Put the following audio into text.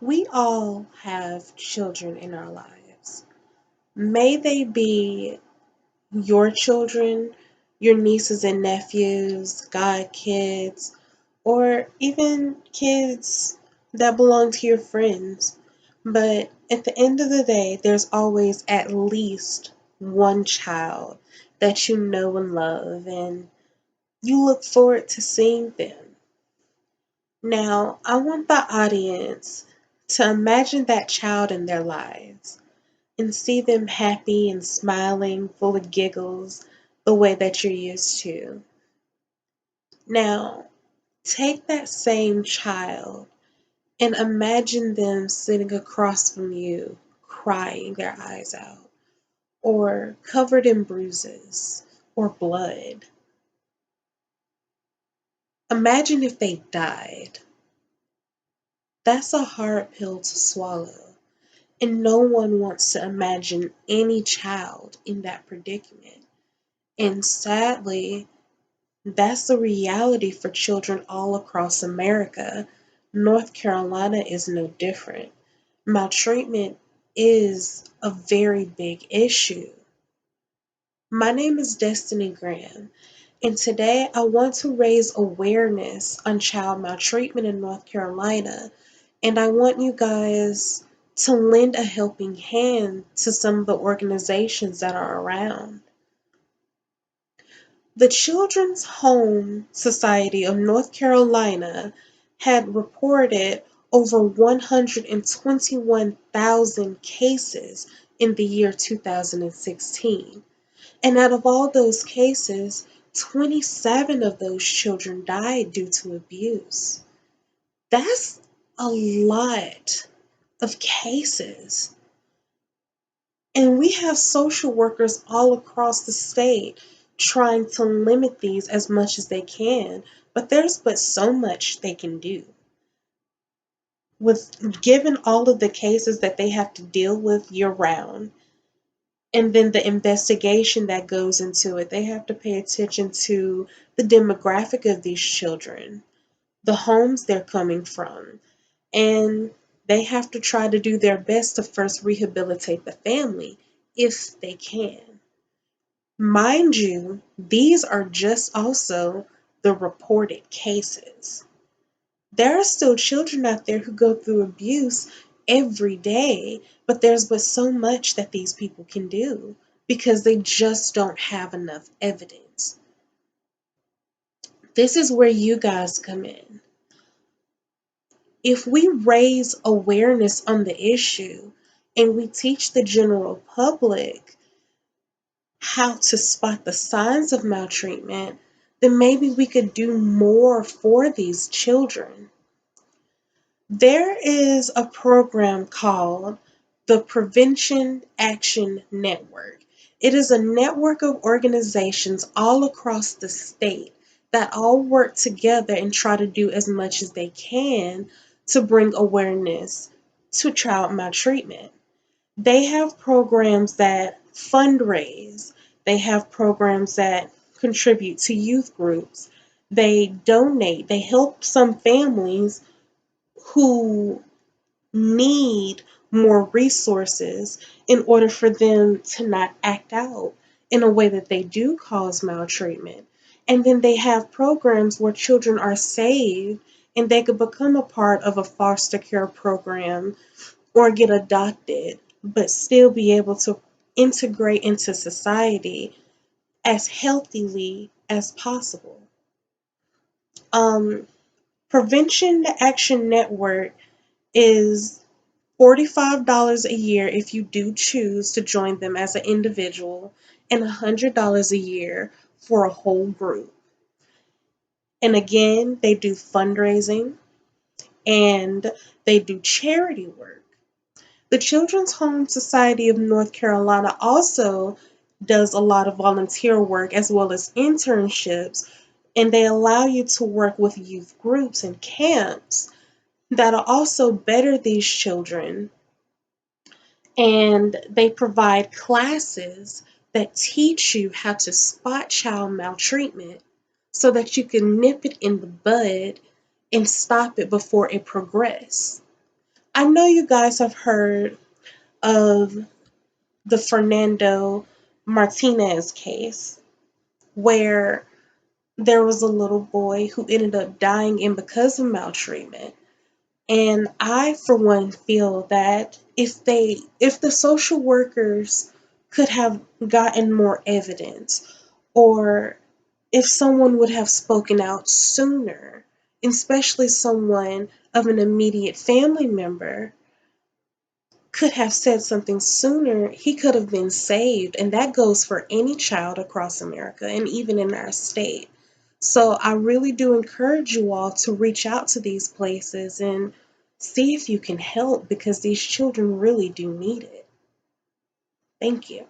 We all have children in our lives. May they be your children, your nieces and nephews, god kids, or even kids that belong to your friends. But at the end of the day, there's always at least one child that you know and love, and you look forward to seeing them. Now, I want the audience to imagine that child in their lives and see them happy and smiling, full of giggles, the way that you're used to. Now, take that same child and imagine them sitting across from you, crying their eyes out, or covered in bruises or blood. Imagine if they died. That's a hard pill to swallow. And no one wants to imagine any child in that predicament. And sadly, that's the reality for children all across America. North Carolina is no different. Maltreatment is a very big issue. My name is Destiny Graham, and today I want to raise awareness on child maltreatment in North Carolina. And I want you guys to lend a helping hand to some of the organizations that are around. The Children's Home Society of North Carolina had reported over 121,000 cases in the year 2016. And out of all those cases, 27 of those children died due to abuse. That's a lot of cases. And we have social workers all across the state trying to limit these as much as they can, but there's but so much they can do. With given all of the cases that they have to deal with year round, and then the investigation that goes into it, they have to pay attention to the demographic of these children, the homes they're coming from, and they have to try to do their best to first rehabilitate the family if they can. Mind you, these are just also the reported cases. There are still children out there who go through abuse every day, but there's but so much that these people can do because they just don't have enough evidence. This is where you guys come in. If we raise awareness on the issue and we teach the general public how to spot the signs of maltreatment, then maybe we could do more for these children. There is a program called the Prevention Action Network. It is a network of organizations all across the state that all work together and try to do as much as they can to bring awareness to child maltreatment. They have programs that fundraise, they have programs that contribute to youth groups, they donate, they help some families who need more resources in order for them to not act out in a way that they do cause maltreatment. And then they have programs where children are saved and they could become a part of a foster care program or get adopted, but still be able to integrate into society as healthily as possible. Um, Prevention Action Network is $45 a year if you do choose to join them as an individual, and $100 a year for a whole group. And again, they do fundraising and they do charity work. The Children's Home Society of North Carolina also does a lot of volunteer work as well as internships, and they allow you to work with youth groups and camps that'll also better these children, and they provide classes that teach you how to spot child maltreatment so that you can nip it in the bud and stop it before it progresses. I know you guys have heard of the Fernando Martinez case, where there was a little boy who ended up dying and because of maltreatment. And I, for one, feel that if the social workers could have gotten more evidence, or if someone would have spoken out sooner, especially someone of an immediate family member, could have said something sooner, he could have been saved. And that goes for any child across America and even in our state. So I really do encourage you all to reach out to these places and see if you can help, because these children really do need it. Thank you.